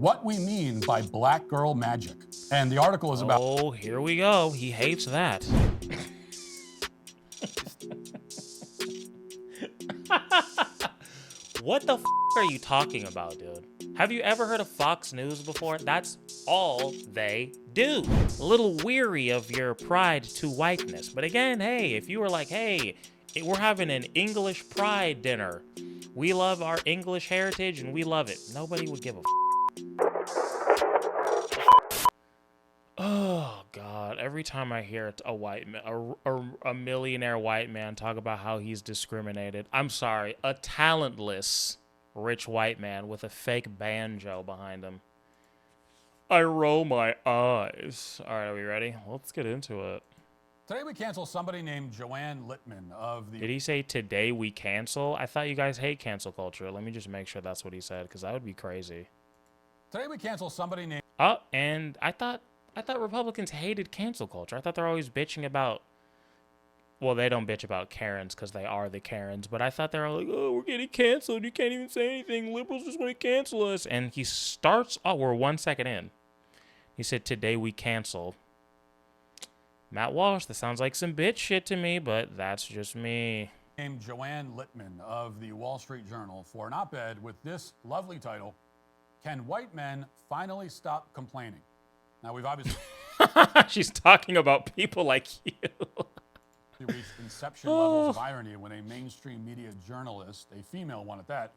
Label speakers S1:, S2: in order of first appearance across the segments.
S1: what we mean by black girl magic. And the article is about...
S2: Oh, here we go. He hates that. What the f are you talking about, dude? Have you ever heard of Fox News before? That's all they do. A little weary of your pride to whiteness. But again, hey, if you were like, hey, we're having an English pride dinner. We love our English heritage and we love it. Nobody would give a f. Oh, God. Every time I hear a white man, a millionaire white man talk about how he's discriminated. I'm sorry, a talentless rich white man with a fake banjo behind him. I roll my eyes. All right, are we ready? Let's get into it.
S1: Today we cancel somebody named Joanne Littman of the...
S2: Did he say today we cancel? I thought you guys hate cancel culture. Let me just make sure that's what he said, because that would be crazy.
S1: Today we cancel somebody named...
S2: Oh, and I thought Republicans hated cancel culture. I thought they're always bitching about... Well, they don't bitch about Karens because they are the Karens, but I thought they were like, oh, we're getting canceled. You can't even say anything. Liberals just want to cancel us. And he starts... Oh, we're 1 second in. He said, today we cancel. Matt Walsh, that sounds like some bitch shit to me, but that's just me.
S1: Named Joanne Littman of the Wall Street Journal for an op-ed with this lovely title, Can White Men Finally Stop Complaining? Now, we've obviously...
S2: She's talking about people like you.
S1: reached inception levels of irony when a mainstream media journalist, a female one at that,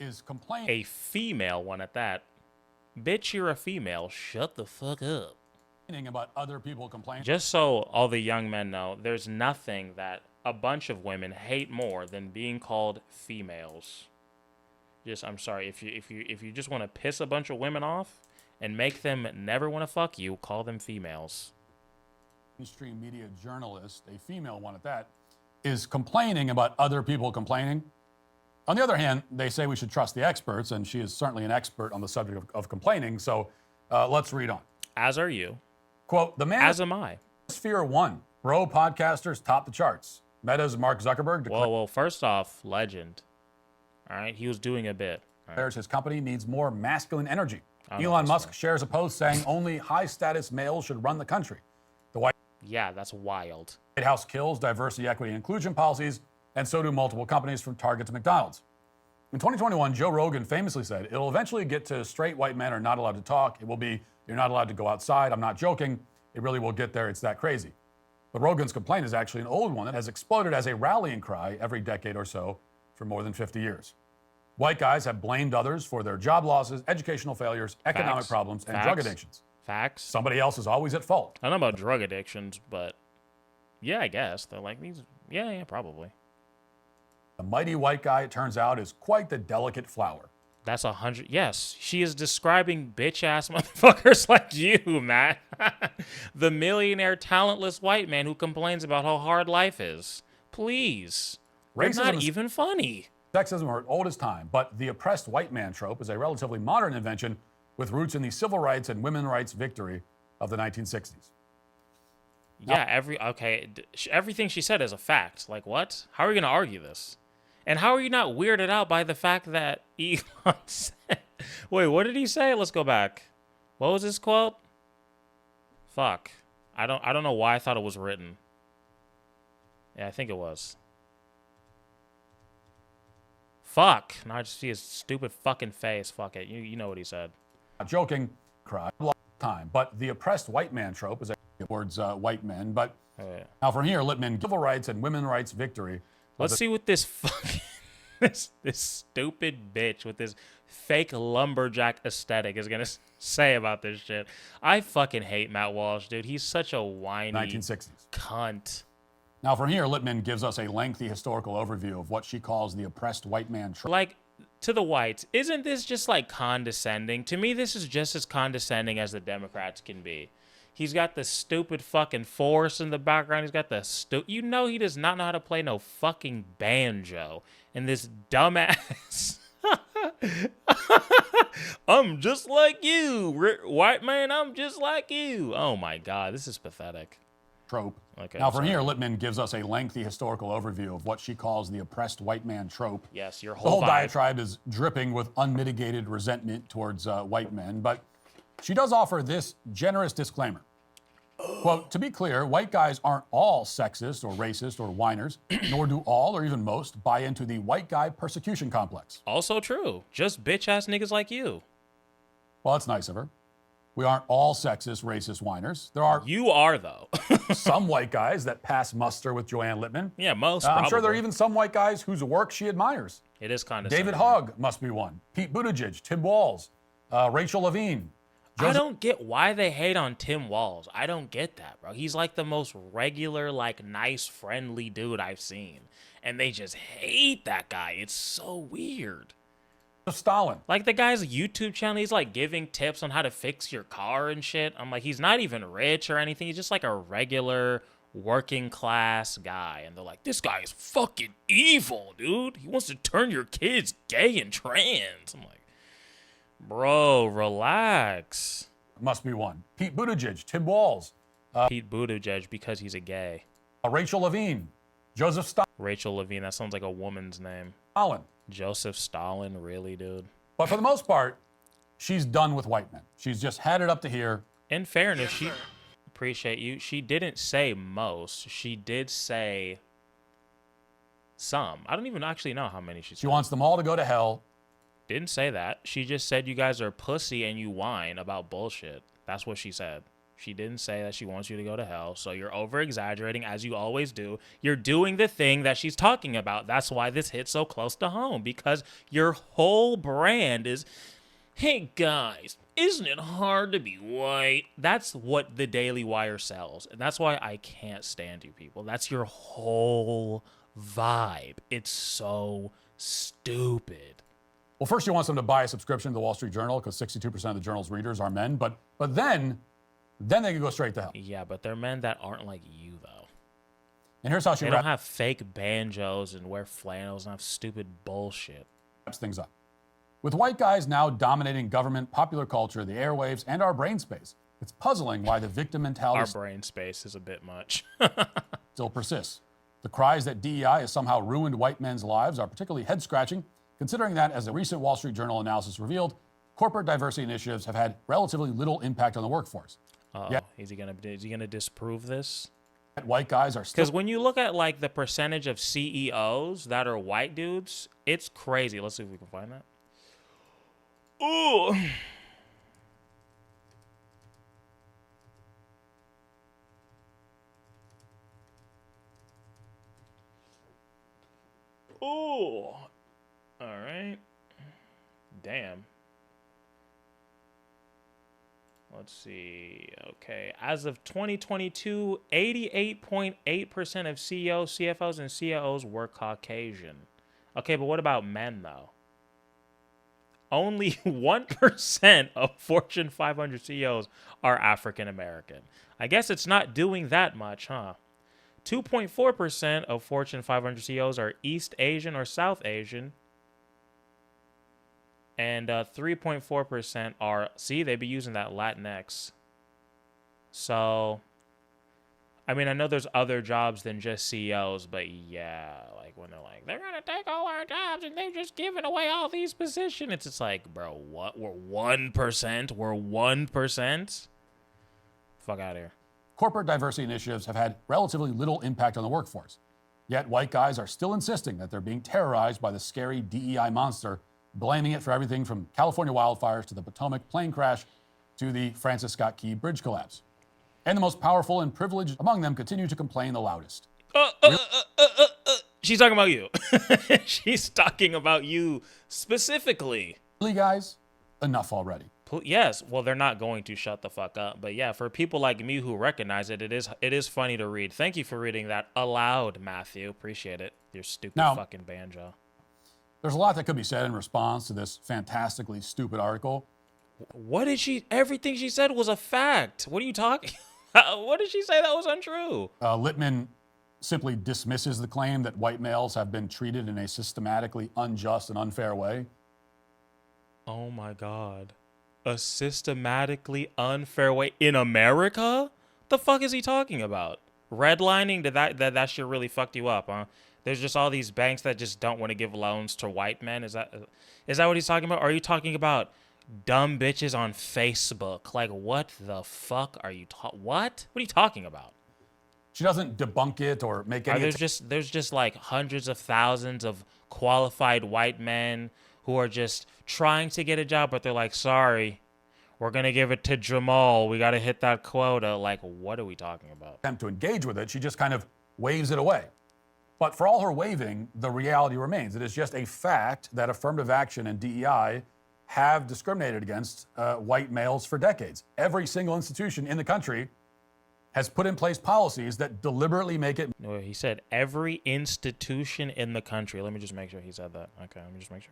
S1: is complaining...
S2: A female one at that? Bitch, you're a female. Shut the fuck up.
S1: ...about other people complaining...
S2: Just so all the young men know, there's nothing that a bunch of women hate more than being called females. I'm sorry, if you just want to piss a bunch of women off and make them never want to fuck you, call them females.
S1: Mainstream media journalist, a female one at that, is complaining about other people complaining. On the other hand, they say we should trust the experts, and she is certainly an expert on the subject of complaining, so let's read on.
S2: As are you.
S1: Quote, the man...
S2: As am I.
S1: Sphere 1, bro podcasters top the charts. Meta's Mark Zuckerberg
S2: Well, first off, legend. All right, he was doing a bit.
S1: declares his company needs more masculine energy. Elon Musk shares a post saying only high-status males should run the country. The White
S2: That's wild.
S1: House kills diversity, equity, and inclusion policies, and so do multiple companies from Target to McDonald's. In 2021, Joe Rogan famously said, it'll eventually get to straight white men are not allowed to talk. It will be, you're not allowed to go outside. I'm not joking. It really will get there. It's that crazy. But Rogan's complaint is actually an old one that has exploded as a rallying cry every decade or so for more than 50 years. White guys have blamed others for their job losses, educational failures, economic problems, and drug addictions.
S2: Facts.
S1: Somebody else is always at fault.
S2: I don't know about drug addictions, but yeah, I guess. They're like these. Yeah, probably.
S1: The mighty white guy, it turns out, is quite the delicate flower.
S2: That's 100. Yes, she is describing bitch-ass motherfuckers like you, Matt. The millionaire, talentless white man who complains about how hard life is. Please. They're not even funny.
S1: Sexism are old as time, but the oppressed white man trope is a relatively modern invention with roots in the civil rights and women's rights victory of the 1960s.
S2: Yeah, everything she said is a fact. Like, what? How are we going to argue this? And how are you not weirded out by the fact that Elon said... Wait, what did he say? Let's go back. What was his quote? Fuck. I don't know why I thought it was written. Yeah, I think it was. Fuck. Now I just see his stupid fucking face. Fuck it. You know what he said.
S1: Not joking, cry a long time, but the oppressed white man trope is towards white men. But now from here, Littman, civil rights and women's rights victory.
S2: Let's see what this fucking this stupid bitch with this fake lumberjack aesthetic is gonna say about this shit. I fucking hate Matt Walsh, dude. He's such a whiny
S1: 1960s
S2: cunt.
S1: Now from here, Littman gives us a lengthy historical overview of what she calls the oppressed white man trope.
S2: Like, to the whites, isn't this just like condescending? To me, this is just as condescending as the Democrats can be. He's got the stupid fucking force in the background. He's got the you know he does not know how to play no fucking banjo. And this dumbass. I'm just like you, white man. I'm just like you. Oh my God, this is pathetic.
S1: trope.
S2: Okay,
S1: Now,
S2: I'm
S1: from here,
S2: sorry.
S1: Littman gives us a lengthy historical overview of what she calls the oppressed white man trope.
S2: Yes, your
S1: The
S2: whole
S1: whole
S2: vibe.
S1: diatribe is dripping with unmitigated resentment towards white men, but she does offer this generous disclaimer. Quote, to be clear, white guys aren't all sexist or racist or whiners, nor do all or even most buy into the white guy persecution complex.
S2: Also true. Just bitch ass niggas like you.
S1: Well, that's nice of her. We aren't all sexist, racist whiners. There are
S2: You are though.
S1: some white guys that pass muster with Joanne Littman.
S2: Yeah, most.
S1: I'm sure there are
S2: probably.
S1: even some white guys whose work she admires.
S2: It is kind of
S1: David Hogg must be one. Pete Buttigieg, Tim Walz, Rachel Levine.
S2: I don't get why they hate on Tim Walz. I don't get that, bro. He's like the most regular, like nice, friendly dude I've seen. And they just hate that guy. It's so weird.
S1: Stalin.
S2: Like the guy's YouTube channel, he's like giving tips on how to fix your car and shit. I'm like, he's not even rich or anything. He's just like a regular working class guy. And they're like, this guy is fucking evil, dude. He wants to turn your kids gay and trans. I'm like, bro, relax.
S1: Must be one. Pete Buttigieg, Tim Walz,
S2: Pete Buttigieg because he's a gay.
S1: Rachel Levine, Joseph
S2: Rachel Levine, that sounds like a woman's name.
S1: Stalin.
S2: Joseph Stalin, really, dude?
S1: But for the most part, she's done with white men. She's just had it up to here.
S2: In fairness, she appreciate you. She didn't say most. She did say some. I don't even actually know how many she said.
S1: She wants them all to go to hell.
S2: Didn't say that. She just said you guys are pussy and you whine about bullshit. That's what she said. She didn't say that she wants you to go to hell. So you're over exaggerating as you always do. You're doing the thing that she's talking about. That's why this hits so close to home, because your whole brand is, hey guys, isn't it hard to be white? That's what the Daily Wire sells. And that's why I can't stand you people. That's your whole vibe. It's so stupid.
S1: Well, first she wants them to buy a subscription to the Wall Street Journal because 62% of the journal's readers are men. But then they can go straight to hell.
S2: Yeah, but they're men that aren't like you, though.
S1: And here's how she
S2: They don't have fake banjos and wear flannels and have stupid bullshit.
S1: wraps things up. With white guys now dominating government, popular culture, the airwaves, and our brain space, it's puzzling why the victim
S2: Our
S1: mentality
S2: brain space is a bit much.
S1: still persists. The cries that DEI has somehow ruined white men's lives are particularly head-scratching, considering that, as a recent Wall Street Journal analysis revealed, corporate diversity initiatives have had relatively little impact on the workforce. Yet,
S2: Is he gonna disprove this?
S1: white guys are still
S2: Because when you look at like the percentage of CEOs that are white dudes, it's crazy. Let's see if we can find that. Ooh. Ooh. All right. Damn. Let's see. Okay. As of 2022, 88.8% of CEOs, CFOs, and CIOs were Caucasian. Okay, but what about men, though? Only 1% of Fortune 500 CEOs are African American. I guess it's not doing that much, huh? 2.4% of Fortune 500 CEOs are East Asian or South Asian. And 3.4% are, see, they be using that Latinx. So, I mean, I know there's other jobs than just CEOs, but yeah, like when they're like, they're going to take all our jobs and they're just giving away all these positions. It's just like, bro, what? We're 1%? We're 1%? Fuck out of here.
S1: corporate diversity initiatives have had relatively little impact on the workforce. Yet white guys are still insisting that they're being terrorized by the scary DEI monster, blaming it for everything from California wildfires to the Potomac plane crash to the Francis Scott Key bridge collapse. And the most powerful and privileged among them continue to complain the loudest.
S2: She's talking about you. She's talking about you specifically.
S1: Really, guys, enough already.
S2: Yes, well, they're not going to shut the fuck up. But yeah, for people like me who recognize it, it is funny to read. Thank you for reading that aloud, Matthew. Appreciate it. Your stupid fucking banjo.
S1: There's a lot that could be said in response to this fantastically stupid article.
S2: What did she? Everything she said was a fact. What are you talking? What did she say that was untrue?
S1: Littman simply dismisses the claim that white males have been treated in a systematically unjust and unfair way.
S2: Oh my God. A systematically unfair way in America? The fuck is he talking about? redlining, did that shit really fucked you up, huh? There's just all these banks that just don't want to give loans to white men. Is that what he's talking about? Or are you talking about dumb bitches on Facebook? Like, what the fuck are you what are you talking about?
S1: She doesn't debunk it or make any.
S2: There's just like hundreds of thousands of qualified white men who are just trying to get a job, but they're like, sorry, we're gonna give it to Jamal. We gotta hit that quota. Like, what are we talking about?
S1: Attempt to engage with it, she just kind of waves it away. But for all her waving, the reality remains. It is just a fact that affirmative action and DEI have discriminated against white males for decades. Every single institution in the country has put in place policies that deliberately make it.
S2: No, he said every institution in the country. Let me just make sure he said that. Okay, let me just make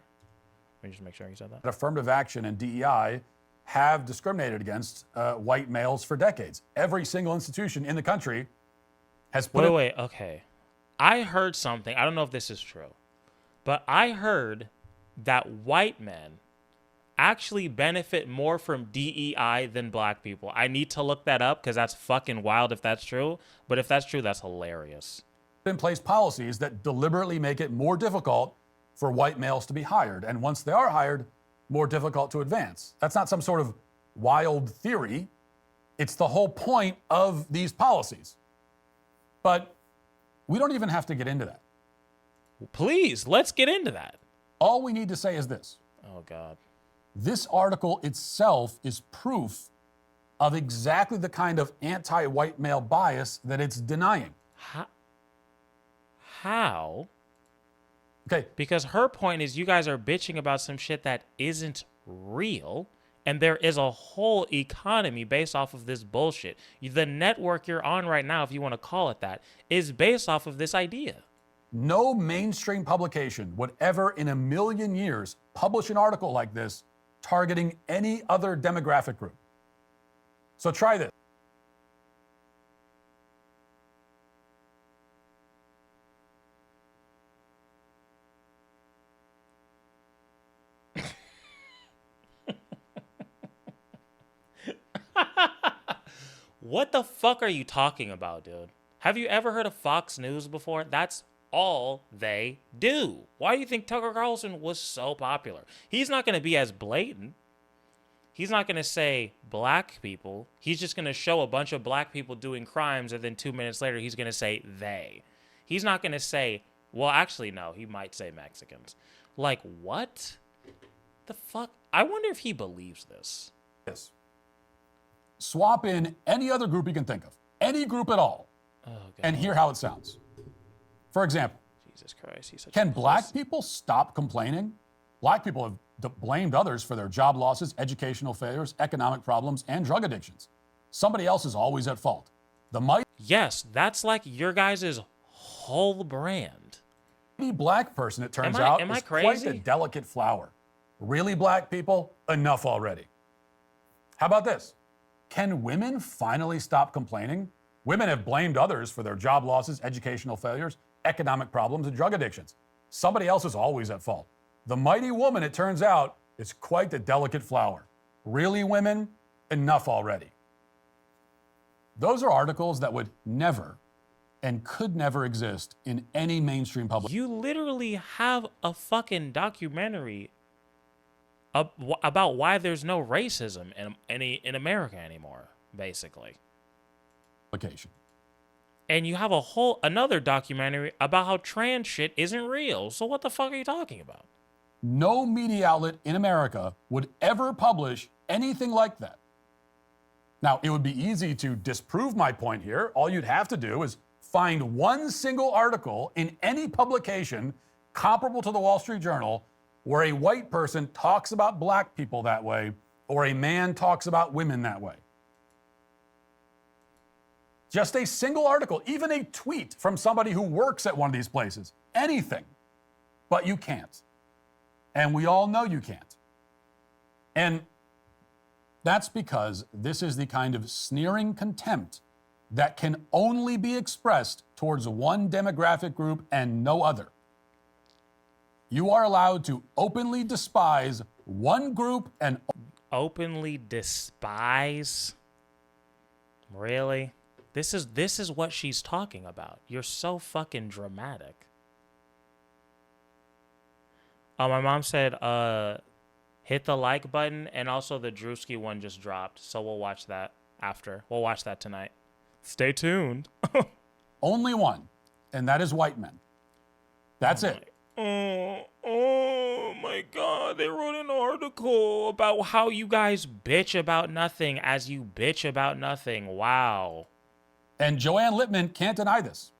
S2: sure he said that.
S1: Affirmative action and DEI have discriminated against white males for decades. Every single institution in the country has put.
S2: Wait, okay. I heard something. I don't know if this is true, but I heard that white men actually benefit more from DEI than black people. I need to look that up because that's fucking wild if that's true. But if that's true, that's hilarious.
S1: In place policies that deliberately make it more difficult for white males to be hired. And once they are hired, more difficult to advance. That's not some sort of wild theory. It's the whole point of these policies. But we don't even have to get into that.
S2: Please, let's get into that.
S1: All we need to say is this.
S2: Oh, God.
S1: This article itself is proof of exactly the kind of anti-white male bias that it's denying.
S2: How?
S1: Okay.
S2: Because her point is you guys are bitching about some shit that isn't real, and there is a whole economy based off of this bullshit. The network you're on right now, if you want to call it that, is based off of this idea.
S1: No mainstream publication would ever in a million years publish an article like this targeting any other demographic group. So try this.
S2: What the fuck are you talking about, dude? Have you ever heard of Fox News before? That's all they do. Why do you think Tucker Carlson was so popular? He's not going to be as blatant. He's not going to say black people. He's just going to show a bunch of black people doing crimes, and then 2 minutes later, he's going to say they. He's not going to say, well, actually, no, he might say Mexicans. Like, what? The fuck? I wonder if he believes this.
S1: Yes. Swap in any other group you can think of, any group at all, and hear how it sounds. For example,
S2: Jesus Christ, he's such
S1: can black people stop complaining? Black people have blamed others for their job losses, educational failures, economic problems, and drug addictions. Somebody else is always at fault. The mighty
S2: Yes, that's like your guys' whole brand.
S1: black person, it turns out,
S2: am I
S1: is quite a
S2: crazy?
S1: delicate flower. Really, black people? Enough already. How about this? Can women finally stop complaining? Women have blamed others for their job losses, educational failures, economic problems, and drug addictions. Somebody else is always at fault. The mighty woman, it turns out, is quite the delicate flower. Really, women? Enough already. Those are articles that would never and could never exist in any mainstream public.
S2: You literally have a fucking documentary about why there's no racism in America anymore, basically.
S1: Publication.
S2: And you have another documentary about how trans shit isn't real. So what the fuck are you talking about?
S1: No media outlet in America would ever publish anything like that. Now, it would be easy to disprove my point here. All you'd have to do is find one single article in any publication comparable to the Wall Street Journal where a white person talks about black people that way or a man talks about women that way. Just a single article, even a tweet from somebody who works at one of these places, anything. But you can't. And we all know you can't. And that's because this is the kind of sneering contempt that can only be expressed towards one demographic group and no other. You are allowed to openly despise one group and
S2: Openly despise? Really? This is what she's talking about. You're so fucking dramatic. Oh, my mom said, hit the like button, and also the Drewski one just dropped, so we'll watch that after. We'll watch that tonight. Stay tuned.
S1: Only one, and that is white men. That's it.
S2: Oh my God. They wrote an article about how you guys bitch about nothing as you bitch about nothing. Wow.
S1: And Joanne Littman can't deny this.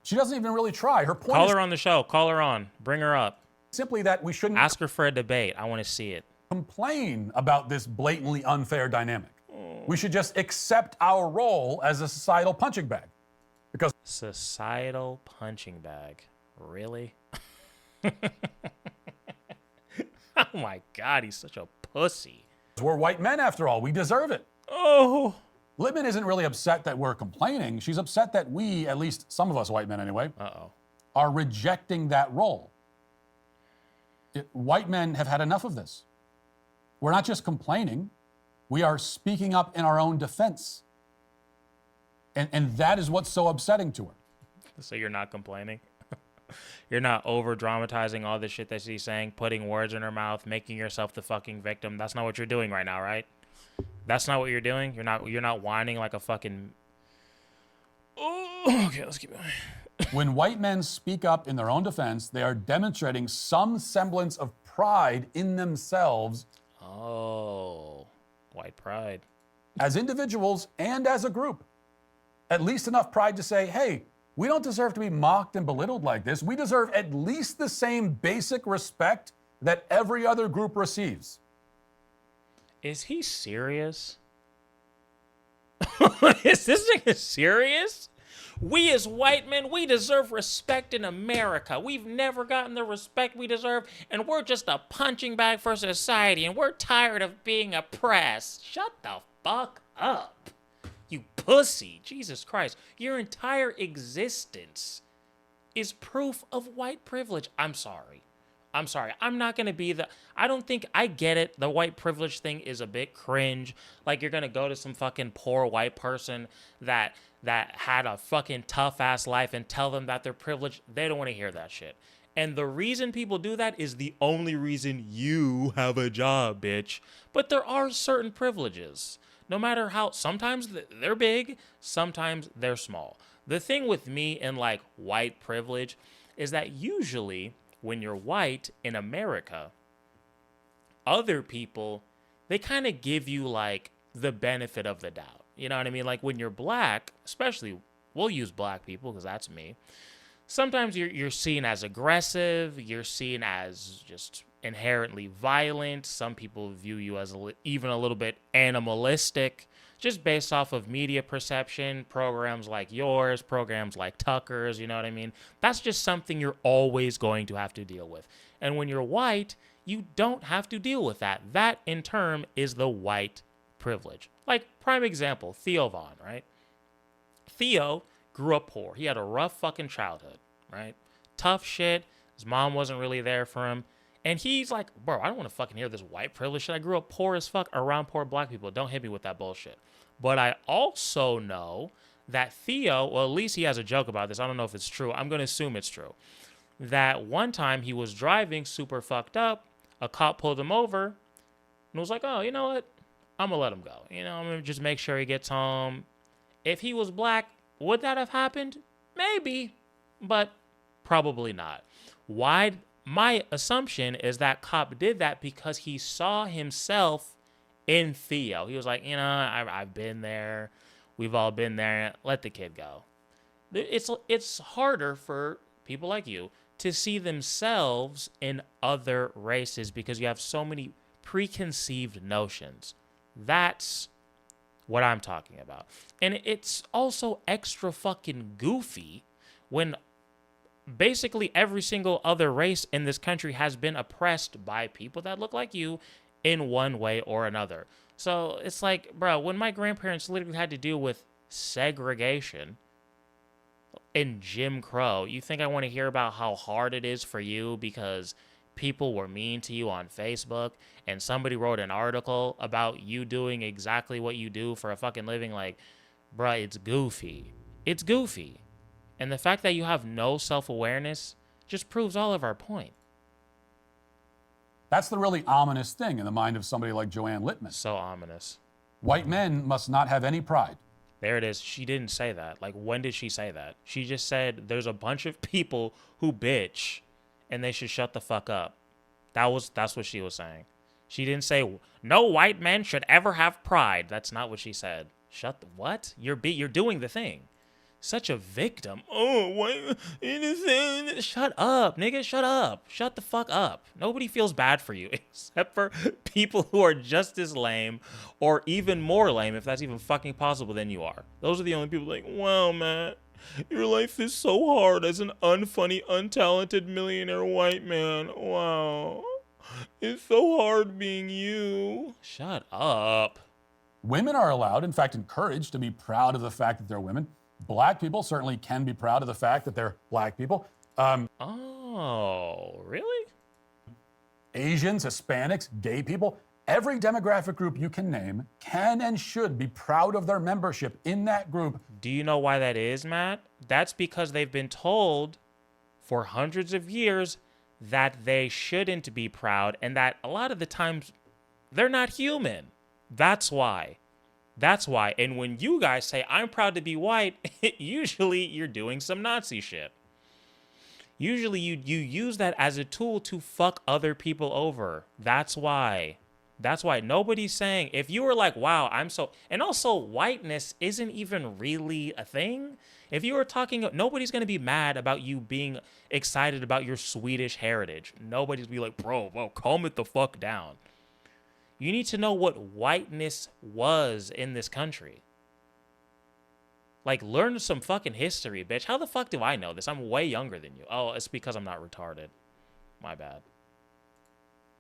S1: She doesn't even really try. Her point
S2: Call
S1: is
S2: her on the show. Call her on. Bring her up.
S1: simply that we shouldn't
S2: Ask her for a debate. I want to see it.
S1: complain about this blatantly unfair dynamic. We should just accept our role as a societal punching bag. Because
S2: Societal punching bag. Really? Oh my God, he's such a pussy.
S1: we're white men after all. We deserve it.
S2: Oh.
S1: Littman isn't really upset that we're complaining. She's upset that we, at least some of us white men anyway, are rejecting that role. White men have had enough of this. We're not just complaining. We are speaking up in our own defense. And that is what's so upsetting to her.
S2: So you're not complaining? You're not over dramatizing all the shit that she's saying, putting words in her mouth, making yourself the fucking victim. That's not what you're doing right now, right? That's not what you're doing. You're not whining like a fucking. Oh, okay, let's keep going.
S1: When white men speak up in their own defense, they are demonstrating some semblance of pride in themselves.
S2: Oh, white pride.
S1: As individuals and as a group. At least enough pride to say, hey, we don't deserve to be mocked and belittled like this. We deserve at least the same basic respect that every other group receives.
S2: Is he serious? Is this nigga serious? We as white men, we deserve respect in America. We've never gotten the respect we deserve, and we're just a punching bag for society, and we're tired of being oppressed. Shut the fuck up, you pussy. Jesus Christ. Your entire existence is proof of white privilege. I'm sorry. I'm not going to be I don't think I get it. The white privilege thing is a bit cringe. Like you're going to go to some fucking poor white person that had a fucking tough ass life and tell them that they're privileged. They don't want to hear that shit. And the reason people do that is the only reason you have a job, bitch. But there are certain privileges. No matter how, sometimes they're big, sometimes they're small. The thing with me and like white privilege is that usually when you're white in America, other people, they kind of give you like the benefit of the doubt. You know what I mean? Like when you're black, especially, we'll use black people because that's me. Sometimes you're seen as aggressive. You're seen as just inherently violent. Some people view you as even a little bit animalistic, just based off of media perception, programs like yours, programs like Tucker's, you know what I mean? That's just something you're always going to have to deal with. And when you're white, you don't have to deal with that. That, in turn, is the white privilege. Like, prime example, Theo Von, right? Theo grew up poor. He had a rough fucking childhood, right? Tough shit. His mom wasn't really there for him. And he's like, bro, I don't want to fucking hear this white privilege shit. I grew up poor as fuck around poor black people. Don't hit me with that bullshit. But I also know that Theo, well, at least he has a joke about this. I don't know if it's true. I'm going to assume it's true. That one time he was driving super fucked up. A cop pulled him over and was like, oh, you know what? I'm going to let him go. You know, I'm going to just make sure he gets home. If he was black, would that have happened? Maybe, but probably not. Why? My assumption is that cop did that because he saw himself in Theo. He was like, you know, I've been there. We've all been there. Let the kid go. It's harder for people like you to see themselves in other races because you have so many preconceived notions. That's what I'm talking about. And it's also extra fucking goofy when basically every single other race in this country has been oppressed by people that look like you in one way or another. So it's like, bro, when my grandparents literally had to deal with segregation and Jim Crow, you think I want to hear about how hard it is for you because people were mean to you on Facebook and somebody wrote an article about you doing exactly what you do for a fucking living? Like, Bruh, it's goofy. It's goofy. And the fact that you have no self-awareness just proves all of our point.
S1: That's the really ominous thing in the mind of somebody like Joanne Littman.
S2: So ominous.
S1: White men must not have any pride.
S2: There it is. She didn't say that. Like, when did she say that? She just said there's a bunch of people who bitch and they should shut the fuck up. That's what she was saying. She didn't say no white men should ever have pride. That's not what she said. What? You're doing the thing. Such a victim. Oh, white innocent. Shut up, nigga. Shut up. Shut the fuck up. Nobody feels bad for you except for people who are just as lame or even more lame, if that's even fucking possible, than you are. Those are the only people like, wow, Matt, your life is so hard as an unfunny, untalented millionaire white man. Wow. It's so hard being you. Shut up.
S1: Women are allowed, in fact, encouraged to be proud of the fact that they're women. Black people certainly can be proud of the fact that they're black people.
S2: Oh, really?
S1: Asians, Hispanics, gay people, every demographic group you can name can and should be proud of their membership in that group.
S2: Do you know why that is, Matt? That's because they've been told for hundreds of years that they shouldn't be proud and that a lot of the times they're not human. That's why. That's why. And when you guys say, I'm proud to be white, usually you're doing some Nazi shit. Usually you use that as a tool to fuck other people over. That's why. That's why nobody's saying, if you were like, wow, I'm so, and also whiteness isn't even really a thing. If you were talking, nobody's going to be mad about you being excited about your Swedish heritage. Nobody's be like, bro, calm it the fuck down. You need to know what whiteness was in this country. Like, learn some fucking history, bitch. How the fuck do I know this? I'm way younger than you. Oh, it's because I'm not retarded. My bad.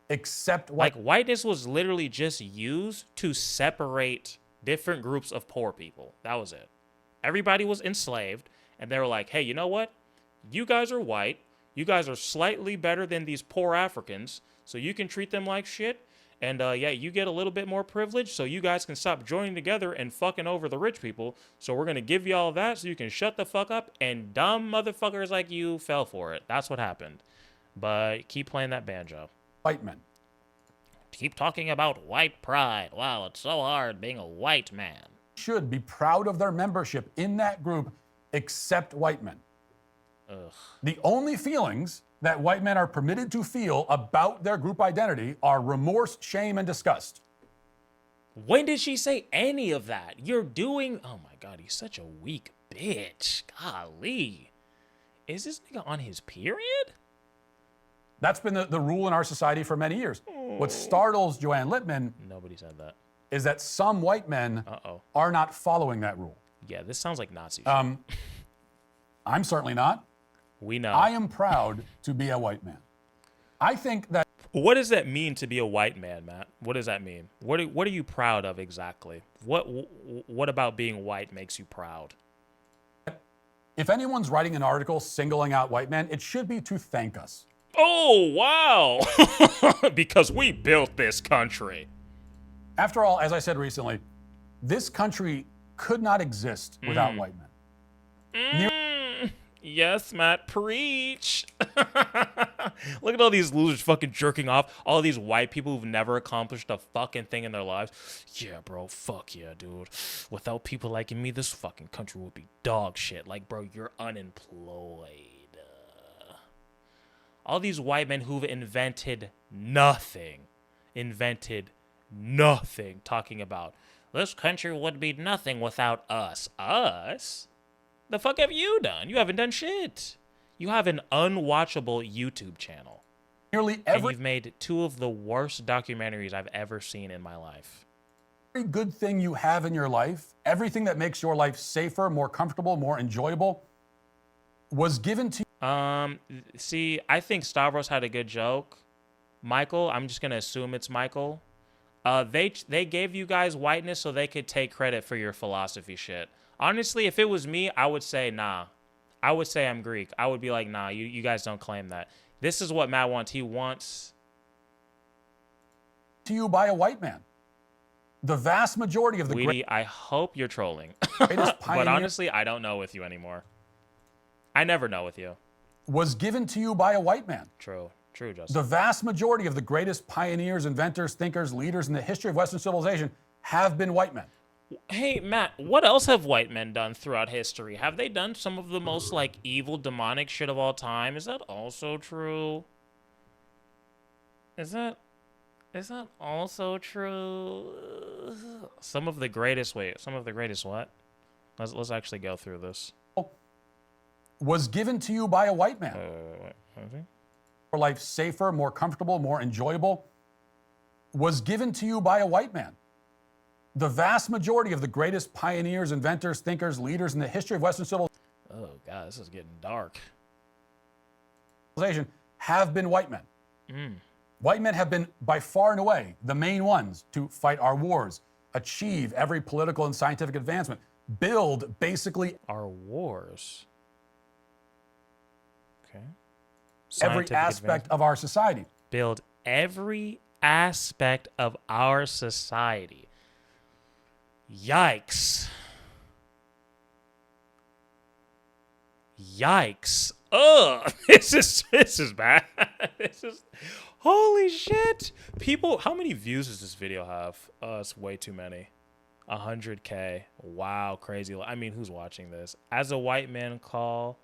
S1: Except
S2: like, whiteness was literally just used to separate different groups of poor people. That was it. Everybody was enslaved, and they were like, hey, you know what? You guys are white. You guys are slightly better than these poor Africans, so you can treat them like shit. And, yeah, you get a little bit more privilege, so you guys can stop joining together and fucking over the rich people. So we're going to give you all that so you can shut the fuck up, and dumb motherfuckers like you fell for it. That's what happened. But keep playing that banjo.
S1: White men.
S2: Keep talking about white pride. Wow, it's so hard being a white man.
S1: Should be proud of their membership in that group, except white men.
S2: Ugh.
S1: The only feelings that white men are permitted to feel about their group identity are remorse, shame, and disgust.
S2: When did she say any of that? You're doing... Oh my God, he's such a weak bitch. Golly. Is this nigga on his period?
S1: That's been the rule in our society for many years. What startles Joanne Littman...
S2: Nobody said that.
S1: ...is that some white men are not following that rule.
S2: Yeah, this sounds like Nazi shit.
S1: I'm certainly not.
S2: We know.
S1: I am proud to be a white man. I think that...
S2: What does that mean to be a white man, Matt? What does that mean? What are you proud of exactly? What about being white makes you proud?
S1: If anyone's writing an article singling out white men, it should be to thank us.
S2: Oh, wow. Because we built this country.
S1: After all, as I said recently, this country could not exist without white men.
S2: Yes, Matt, preach. Look at all these losers fucking jerking off. All these white people who've never accomplished a fucking thing in their lives. Yeah, bro, fuck yeah, dude. Without people like me, this fucking country would be dog shit. Like, bro, you're unemployed. All these white men who've invented nothing, talking about this country would be nothing without us. Us? The fuck have you done? You haven't done shit. You have an unwatchable YouTube channel.
S1: Nearly
S2: and you've made two of the worst documentaries I've ever seen in my life.
S1: Every good thing you have in your life, everything that makes your life safer, more comfortable, more enjoyable, was given to you.
S2: See, I think Stavros had a good joke. Michael, I'm just gonna assume it's Michael. They gave you guys whiteness so they could take credit for your philosophy shit. Honestly, if it was me, I would say nah. I would say I'm Greek. I would be like, nah, you guys don't claim that. This is what Matt wants. He wants
S1: to you by a white man. The vast majority of the
S2: Weedy, I hope you're trolling.
S1: greatest
S2: But
S1: pioneer
S2: honestly, I don't know with you anymore. I never know with you.
S1: was given to you by a white man.
S2: True, Justin.
S1: The vast majority of the greatest pioneers, inventors, thinkers, leaders in the history of Western civilization have been white men.
S2: Hey, Matt, what else have white men done throughout history? Have they done some of the most, like, evil, demonic shit of all time? Is that also true? Is that also true? Some of the greatest what? Let's actually go through this.
S1: Was given to you by a white man.
S2: Okay.
S1: For life safer, more comfortable, more enjoyable, was given to you by a white man. The vast majority of the greatest pioneers, inventors, thinkers, leaders in the history of Western civilization
S2: Oh, God, this is getting dark.
S1: have been white men. White men have been, by far and away, the main ones to fight our wars, achieve every political and scientific advancement, build basically
S2: Our wars. Okay.
S1: every
S2: Scientific
S1: aspect
S2: advancement.
S1: of our society.
S2: Build every aspect of our society. Yikes. Ugh. This is bad. Holy shit. People, how many views does this video have? It's way too many. 100K. Wow, crazy. I mean, who's watching this? As a white man, call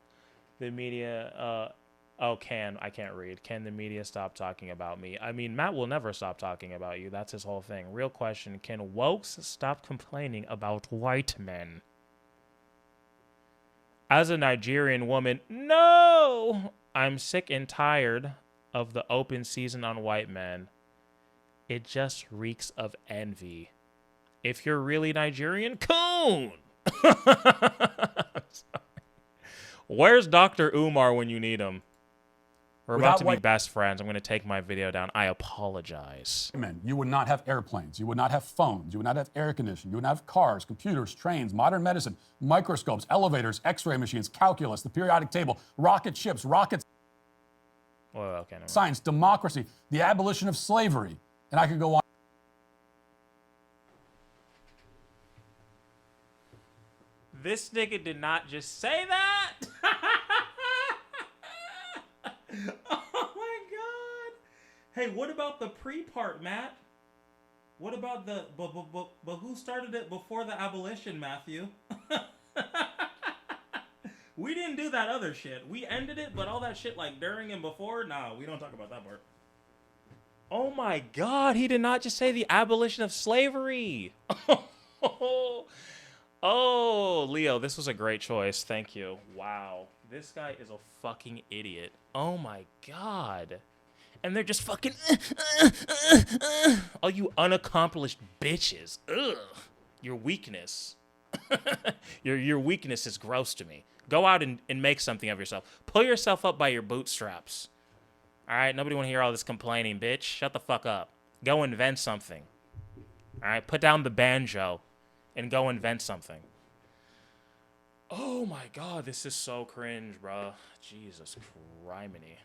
S2: the media. I can't read. Can the media stop talking about me? I mean, Matt will never stop talking about you. That's his whole thing. Real question. Can wokes stop complaining about white men? As a Nigerian woman, no! I'm sick and tired of the open season on white men. It just reeks of envy. If you're really Nigerian, coon! Where's Dr. Umar when you need him? We're about to be best friends. I'm going to take my video down. I apologize.
S1: Men, you would not have airplanes. You would not have phones. You would not have air conditioning. You would not have cars, computers, trains, modern medicine, microscopes, elevators, x-ray machines, calculus, the periodic table, rocket ships, rockets, science, democracy, the abolition of slavery. And I could go on.
S2: This nigga did not just say that. Oh my god. Hey, what about the pre-part, Matt? What about the but who started it before the abolition, Matthew? We didn't do that other shit. We ended it, but all that shit like during and before, nah, we don't talk about that part. Oh my god, he did not just say the abolition of slavery. Oh, Leo, this was a great choice. Thank you. Wow. This guy is a fucking idiot. Oh my god. And they're just fucking all you unaccomplished bitches. Ugh. Your weakness. Your weakness is gross to me. Go out and make something of yourself. Pull yourself up by your bootstraps. All right? Nobody want to hear all this complaining, bitch. Shut the fuck up. Go invent something. All right? Put down the banjo and go invent something. Oh my god, this is so cringe, bro. Jesus criminy.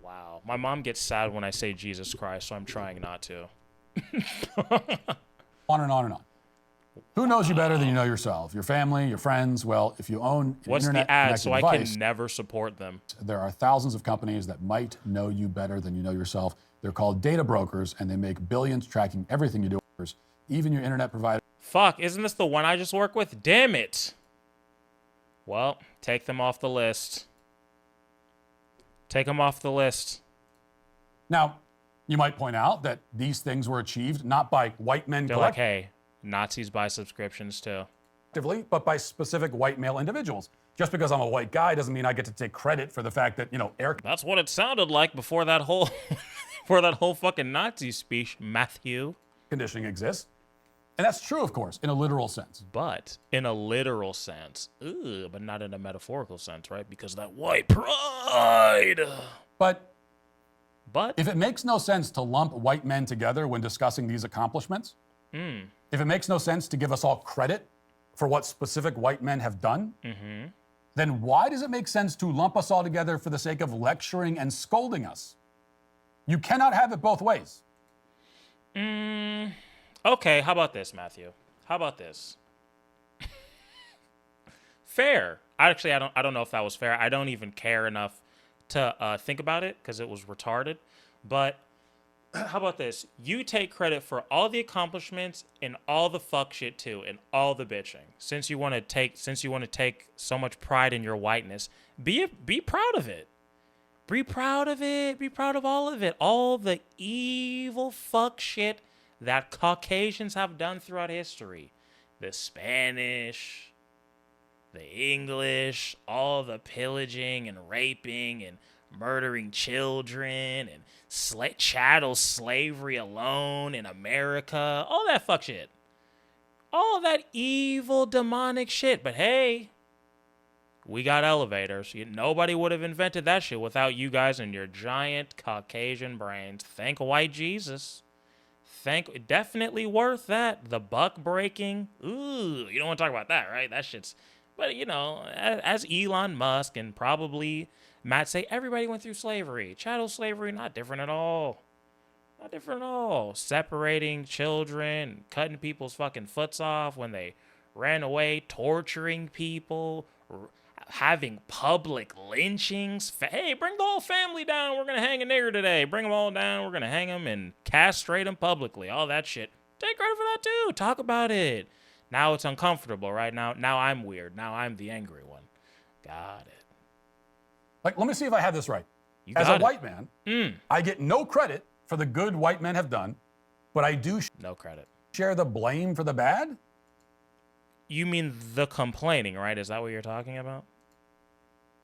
S2: Wow. My mom gets sad when I say Jesus Christ, so I'm trying not to.
S1: On and on and on. Who knows you better than you know yourself? Your family, your friends. Well, if you own an
S2: What's
S1: internet
S2: the ad
S1: connected
S2: so I
S1: device,
S2: can never support them?
S1: there are thousands of companies that might know you better than you know yourself. They're called data brokers, and they make billions tracking everything you do, even your internet provider.
S2: Fuck, isn't this the one I just work with? Damn it. Well, take them off the list. Take them off the list.
S1: Now, you might point out that these things were achieved not by white men
S2: They're like, hey, Nazis buy subscriptions too.
S1: collectively, but by specific white male individuals. Just because I'm a white guy doesn't mean I get to take credit for the fact that, air
S2: That's what it sounded like before that whole before that whole fucking Nazi speech, Matthew.
S1: conditioning exists. And that's true, of course, in a literal sense.
S2: But in a literal sense, but not in a metaphorical sense, right? Because that white pride.
S1: But
S2: But
S1: if it makes no sense to lump white men together when discussing these accomplishments, if it makes no sense to give us all credit for what specific white men have done, then why does it make sense to lump us all together for the sake of lecturing and scolding us? You cannot have it both ways.
S2: Okay, how about this, Matthew? How about this? Fair. Actually, I don't know if that was fair. I don't even care enough to think about it because it was retarded. But how about this? You take credit for all the accomplishments and all the fuck shit too, and all the bitching. Since you want to take so much pride in your whiteness, be proud of it. Be proud of it. Be proud of all of it. All the evil fuck shit that Caucasians have done throughout history. The Spanish, the English, all the pillaging and raping and murdering children and chattel slavery alone in America. All that fuck shit. All that evil demonic shit. But hey, we got elevators. Nobody would have invented that shit without you guys and your giant Caucasian brains. Thank white Jesus. Definitely worth that. The buck breaking. Ooh, you don't want to talk about that, right? That shit's. But as Elon Musk and probably Matt say, everybody went through slavery. Chattel slavery, not different at all. Not different at all. Separating children, cutting people's fucking foots off when they ran away, torturing people, having public lynchings. Hey, bring the whole family down. We're going to hang a nigger today. Bring them all down. We're going to hang them and castrate them publicly. All that shit. Take credit for that too. Talk about it. Now it's uncomfortable, right? Now I'm weird. Now I'm the angry one. Got it.
S1: Like, let me see if I have this right. As a white man, I get no credit for the good white men have done, but I do
S2: no credit.
S1: Share the blame for the bad?
S2: You mean the complaining, right? Is that what you're talking about?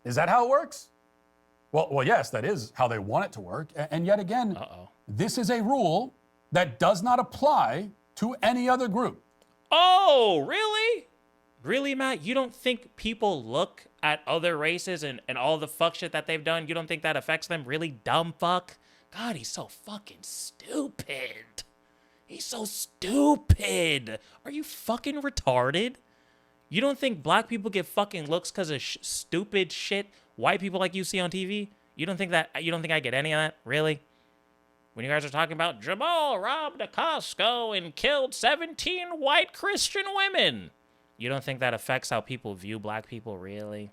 S1: Is that how it works? Well, yes, that is how they want it to work. And yet again, this is a rule that does not apply to any other group.
S2: Oh, really? Really, Matt? You don't think people look at other races and all the fuck shit that they've done? You don't think that affects them? Really dumb fuck? God, he's so fucking stupid. He's so stupid. Are you fucking retarded? You don't think black people get fucking looks because of stupid shit white people like you see on TV? You don't think I get any of that? Really? When you guys are talking about Jamal robbed a Costco and killed 17 white Christian women. You don't think that affects how people view black people? Really?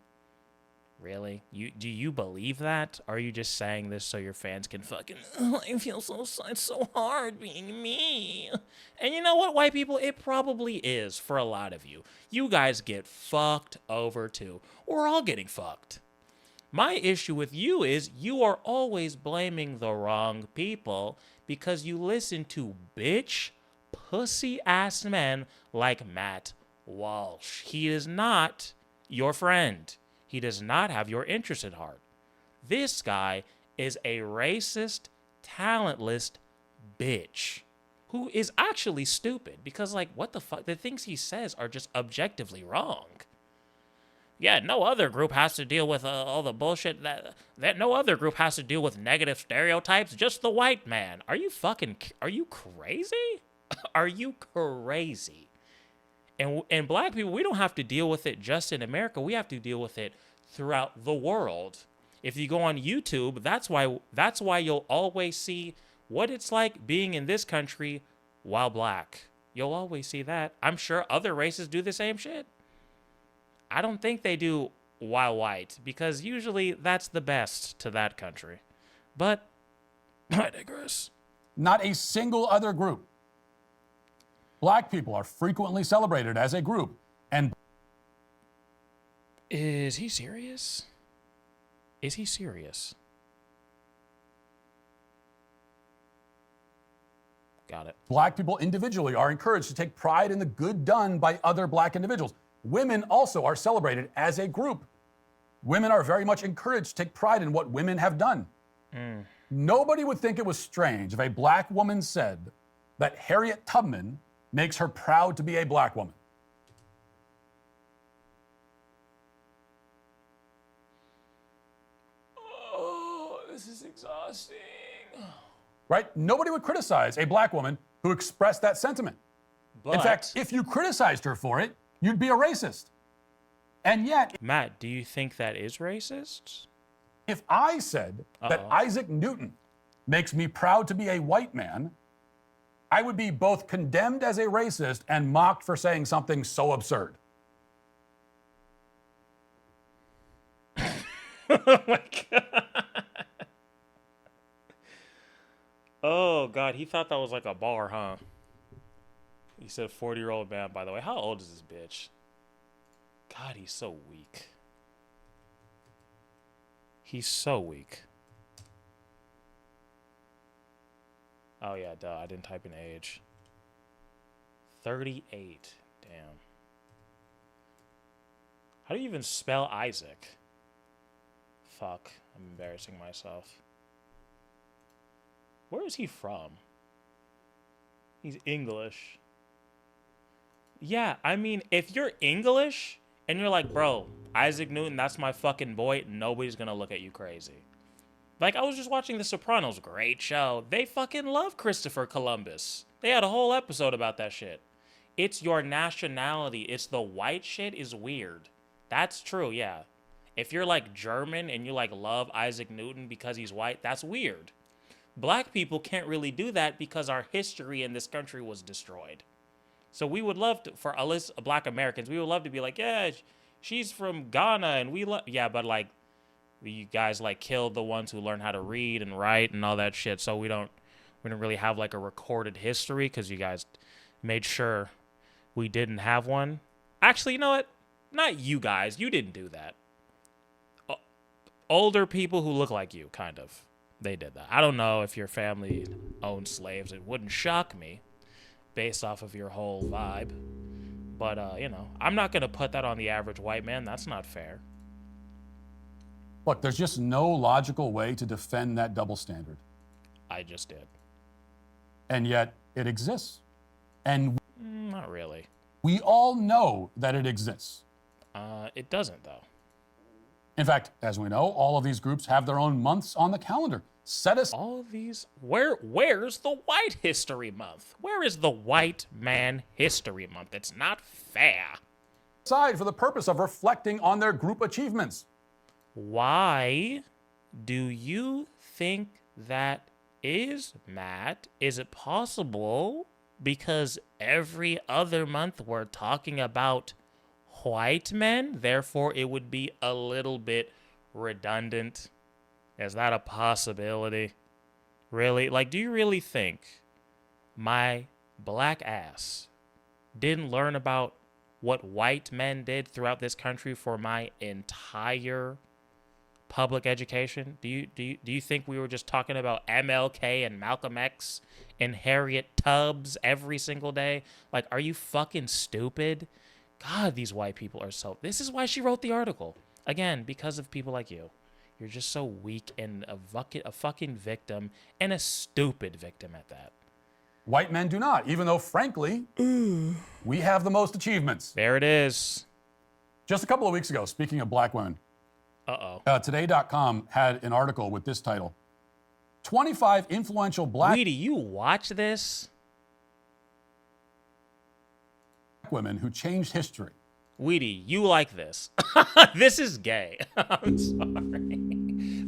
S2: Really? Do you believe that? Or are you just saying this so your fans can fucking, I feel it's so hard being me. And you know what, white people? It probably is for a lot of you. You guys get fucked over too. We're all getting fucked. My issue with you is you are always blaming the wrong people because you listen to bitch, pussy-ass men like Matt Walsh. He is not your friend. He does not have your interest at heart. This guy is a racist, talentless bitch who is actually stupid because, like, what the fuck? The things he says are just objectively wrong. Yeah, no other group has to deal with all the bullshit that no other group has to deal with negative stereotypes, just the white man. Are you crazy? Are you crazy? And black people, we don't have to deal with it just in America. We have to deal with it throughout the world. If you go on YouTube, that's why you'll always see what it's like being in this country while black. You'll always see that. I'm sure other races do the same shit. I don't think they do while white, because usually that's the best to that country. But I digress.
S1: Not a single other group. Black people are frequently celebrated as a group. And
S2: is he serious? Is he serious? Got it.
S1: Black people individually are encouraged to take pride in the good done by other black individuals. Women also are celebrated as a group. Women are very much encouraged to take pride in what women have done. Nobody would think it was strange if a black woman said that Harriet Tubman makes her proud to be a black woman.
S2: Oh, this is exhausting.
S1: Right? Nobody would criticize a black woman who expressed that sentiment.
S2: But,
S1: in fact, if you criticized her for it, you'd be a racist. And yet,
S2: Matt, do you think that is racist?
S1: If I said that Isaac Newton makes me proud to be a white man, I would be both condemned as a racist and mocked for saying something so absurd.
S2: Oh my god. Oh god, he thought that was like a bar, huh? He said 40-year-old man, by the way. How old is this bitch? God, he's so weak. He's so weak. Oh yeah, duh, I didn't type in age. 38. Damn. How do you even spell Isaac? Fuck, I'm embarrassing myself. Where is he from? He's English. Yeah, I mean, if you're English and you're like, bro, Isaac Newton, that's my fucking boy, nobody's gonna look at you crazy. Like, I was just watching The Sopranos, great show. They fucking love Christopher Columbus. They had a whole episode about that shit. It's your nationality. It's the white shit is weird. That's true, yeah. If you're like German and you like love Isaac Newton because he's white, that's weird. Black people can't really do that because our history in this country was destroyed. So we would love to, for us Black Americans, we would love to be like, yeah, she's from Ghana and we love, yeah, but like, you guys like killed the ones who learned how to read and write and all that shit. So we don't really have like a recorded history because you guys made sure we didn't have one. Actually, you know what? Not you guys. You didn't do that. Older people who look like you, kind of. They did that. I don't know if your family owned slaves. It wouldn't shock me based off of your whole vibe. But, you know, I'm not going to put that on the average white man. That's not fair.
S1: Look, there's just no logical way to defend that double standard.
S2: I just did.
S1: And yet it exists. And
S2: Not really.
S1: we all know that it exists.
S2: It doesn't, though.
S1: In fact, as we know, all of these groups have their own months on the calendar. Set aside
S2: All of these. Where's the White History Month? Where is the White Man History Month? It's not fair.
S1: for the purpose of reflecting on their group achievements.
S2: Why do you think that is, Matt? Is it possible because every other month we're talking about white men, therefore it would be a little bit redundant? Is that a possibility? Really? Like, do you really think my black ass didn't learn about what white men did throughout this country for my entire public education? Do you think we were just talking about MLK and Malcolm X and Harriet Tubs every single day? Like, are you fucking stupid? God, these white people are so... This is why she wrote the article. Again, because of people like you. You're just so weak and a fucking victim, and a stupid victim at that.
S1: White men do not, even though, frankly, we have the most achievements.
S2: There it is.
S1: Just a couple of weeks ago, speaking of black women, Today.com had an article with this title: 25 influential black
S2: Weedy, you watch this?
S1: women who changed history.
S2: Weedy, you like this. This is gay. I'm sorry.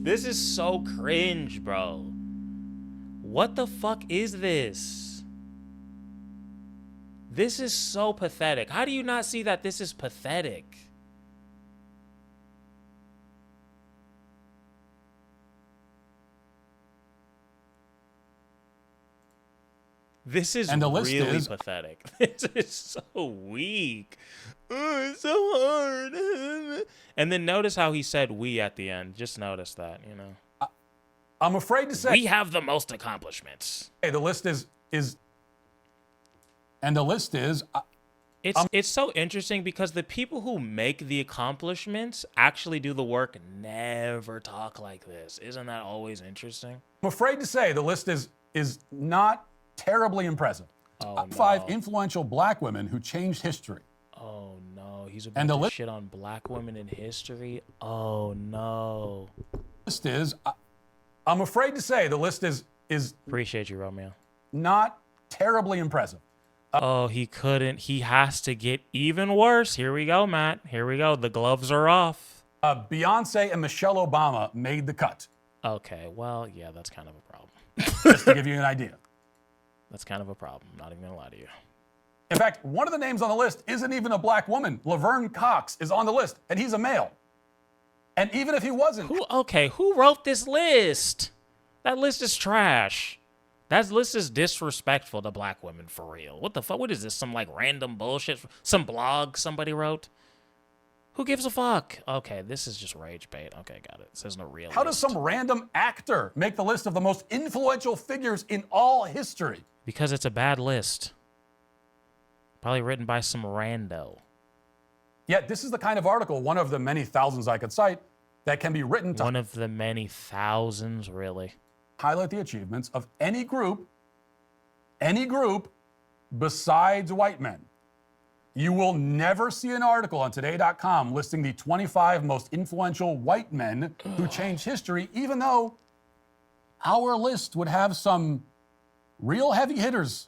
S2: This is so cringe, bro. What the fuck is this? This is so pathetic. How do you not see that this is pathetic? This is
S1: And the list
S2: really
S1: is-
S2: pathetic. This is so weak. Oh, it's so hard. And then notice how he said we at the end. Just notice that, you know.
S1: I'm afraid to say
S2: We have the most accomplishments.
S1: the list is and the list is
S2: It's so interesting because the people who make the accomplishments actually do the work, never talk like this. Isn't that always interesting?
S1: I'm afraid to say the list is not terribly impressive.
S2: Oh,
S1: Five
S2: no.
S1: influential black women who changed history.
S2: Oh no, he's about
S1: And the
S2: to
S1: list-
S2: shit on black women in history. Oh no.
S1: List is I'm afraid to say the list is
S2: Appreciate you, Romeo.
S1: not terribly impressive.
S2: Oh, he couldn't. He has to get even worse. Here we go, Matt. Here we go. The gloves are off.
S1: Beyonce and Michelle Obama made the cut,
S2: Okay, well, yeah, that's kind of a problem.
S1: just to give you an idea.
S2: That's kind of a problem. I'm not even gonna lie to you.
S1: In fact, one of the names on the list isn't even a black woman. Laverne Cox is on the list, and he's a male. And even if he wasn't...
S2: Who wrote this list? That list is trash. That list is disrespectful to black women, for real. What the fuck? What is this? Some, like, random bullshit? Some blog somebody wrote? Who gives a fuck? Okay, this is just rage bait. Okay, got it. It says no real
S1: How does some random actor make the list of the most influential figures in all history?
S2: Because it's a bad list. Probably written by some rando.
S1: Yet this is the kind of article, one of the many thousands I could cite, that can be written to
S2: One of the many thousands, really.
S1: highlight the achievements of any group besides white men. You will never see an article on today.com listing the 25 most influential white men who changed history, even though our list would have some real heavy hitters.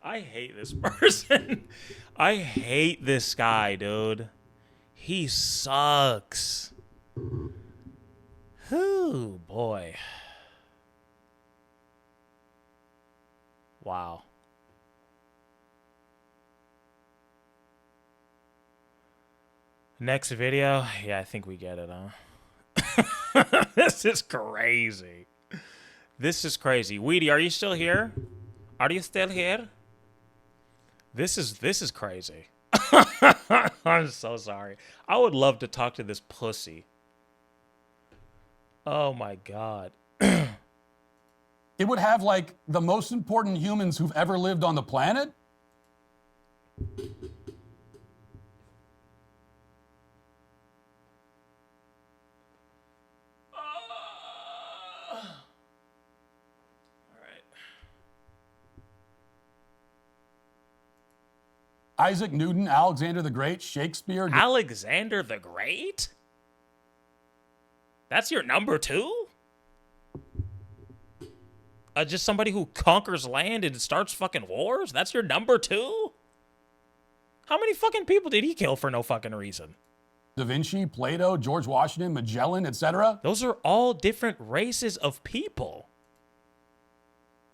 S2: I hate this person. I hate this guy, dude. He sucks. Ooh, boy. Wow. Next video. Yeah, I think we get it, huh? This is crazy. This is crazy. Weedy, are you still here? Are you still here? This is crazy. I'm so sorry. I would love to talk to this pussy. Oh my God.
S1: It would have like the most important humans who've ever lived on the planet. Isaac Newton, Alexander the Great, Shakespeare.
S2: Alexander the Great? That's your number two? Just somebody who conquers land and starts fucking wars? That's your number two? How many fucking people did he kill for no fucking reason?
S1: Da Vinci, Plato, George Washington, Magellan, etc.
S2: Those are all different races of people.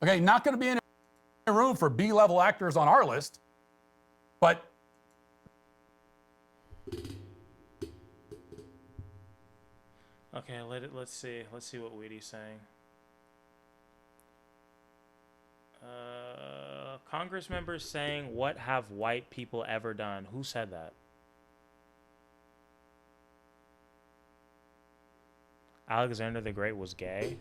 S1: Okay, not going to be in a room for B-level actors on our list, but
S2: okay, let's see. Let's see what Weedy's saying. Congress members saying, "What have white people ever done?" Who said that? Alexander the Great was gay?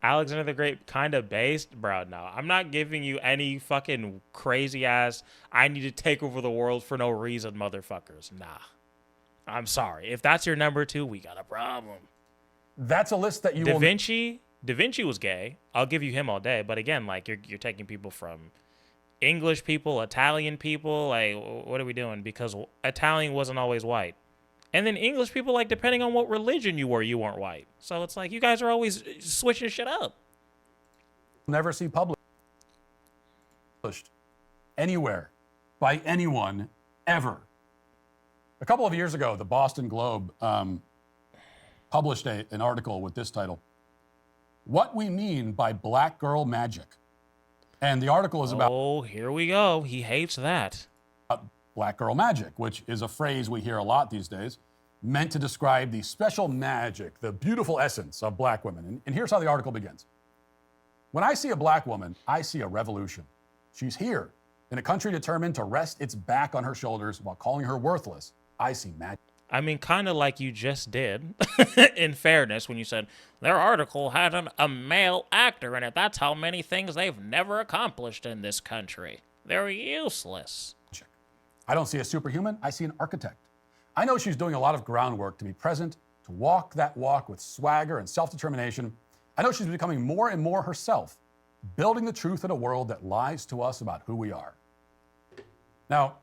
S2: Alexander the Great kind of based? Bro, no. I'm not giving you any fucking crazy ass, I need to take over the world for no reason, motherfuckers. Nah. I'm sorry. If that's your number two, we got a problem.
S1: That's a list that you
S2: Da Vinci was gay. I'll give you him all day. But again, like, you're taking people from English people, Italian people. Like, what are we doing? Because Italian wasn't always white. And then English people, like, depending on what religion you were, you weren't white. So it's like, you guys are always switching shit up.
S1: never see published anywhere by anyone ever. A couple of years ago, the Boston Globe published an article with this title, "What We Mean by Black Girl Magic." And the article is about...
S2: Oh, here we go. He hates that.
S1: Black girl magic, which is a phrase we hear a lot these days, meant to describe the special magic, the beautiful essence of black women. And here's how the article begins. "When I see a black woman, I see a revolution. She's here, in a country determined to rest its back on her shoulders while calling her worthless. I see magic."
S2: I mean, kind of like you just did, in fairness, when you said, their article had a male actor in it. That's how many things they've never accomplished in this country. They're useless.
S1: I don't see a superhuman, I see an architect. I know she's doing a lot of groundwork to be present, to walk that walk with swagger and self-determination. I know she's becoming more and more herself, building the truth in a world that lies to us about who we are. Now,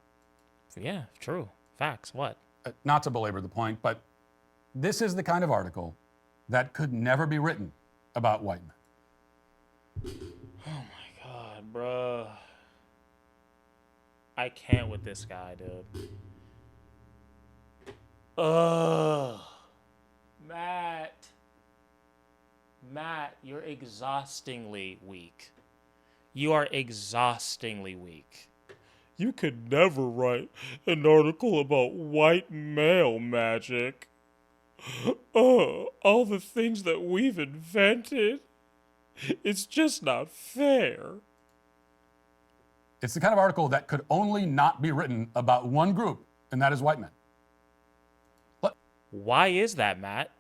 S2: Yeah, true. Facts. What?
S1: not to belabor the point, but this is the kind of article that could never be written about white men.
S2: Oh my God, bruh. I can't with this guy, dude. Ugh. Matt, you're exhaustingly weak. You are exhaustingly weak. You could never write an article about white male magic. All the things that we've invented. It's just not fair.
S1: It's the kind of article that could only not be written about one group, and that is white men.
S2: Why is that, Matt?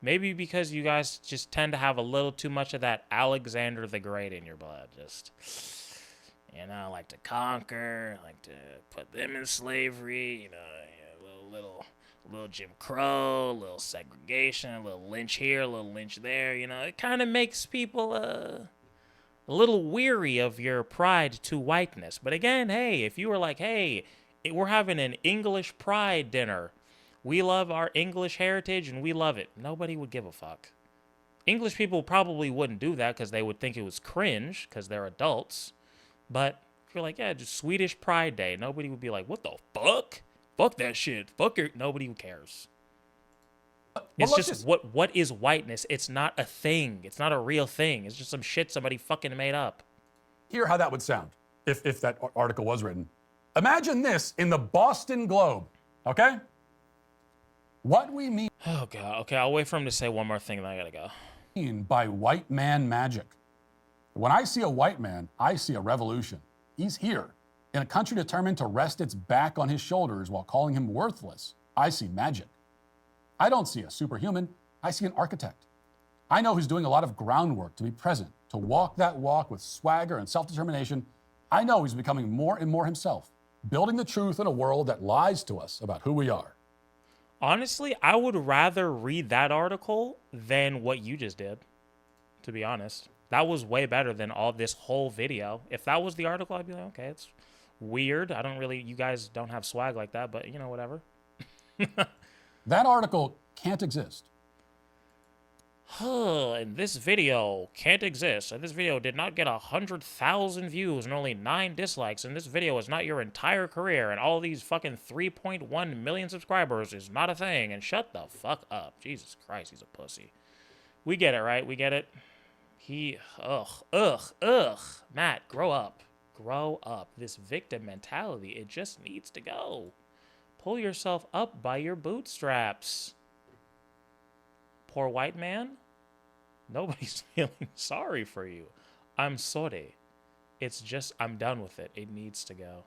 S2: Maybe because you guys just tend to have a little too much of that Alexander the Great in your blood. Just, like to conquer, like to put them in slavery, a little Jim Crow, a little segregation, a little lynch here, a little lynch there, It kind of makes people a little weary of your pride to whiteness. But again, hey, if you were like, hey, we're having an English pride dinner. We love our English heritage and we love it. Nobody would give a fuck. English people probably wouldn't do that because they would think it was cringe because they're adults. But if you're like, yeah, just Swedish Pride Day, nobody would be like, what the fuck? Fuck that shit. Fuck your... Nobody cares. It's just what is whiteness? It's not a thing. It's not a real thing. It's just some shit somebody fucking made up.
S1: Hear how that would sound if that article was written. Imagine this in the Boston Globe, okay? What we mean
S2: Oh, God. Okay, I'll wait for him to say one more thing, then I gotta go.
S1: by white man magic. When I see a white man, I see a revolution. He's here. In a country determined to rest its back on his shoulders while calling him worthless, I see magic. I don't see a superhuman, I see an architect. I know he's doing a lot of groundwork to be present, to walk that walk with swagger and self-determination. I know he's becoming more and more himself, building the truth in a world that lies to us about who we are.
S2: Honestly, I would rather read that article than what you just did, to be honest. That was way better than all this whole video. If that was the article, I'd be like, okay, it's weird. You guys don't have swag like that, but whatever.
S1: That article can't exist.
S2: And this video can't exist. And this video did not get 100,000 views and only 9 dislikes. And this video is not your entire career. And all these fucking 3.1 million subscribers is not a thing. And shut the fuck up. Jesus Christ, he's a pussy. We get it, right? We get it. Matt, grow up. Grow up. This victim mentality, it just needs to go. Pull yourself up by your bootstraps. Poor white man. Nobody's feeling sorry for you. I'm sorry. It's just, I'm done with it. It needs to go.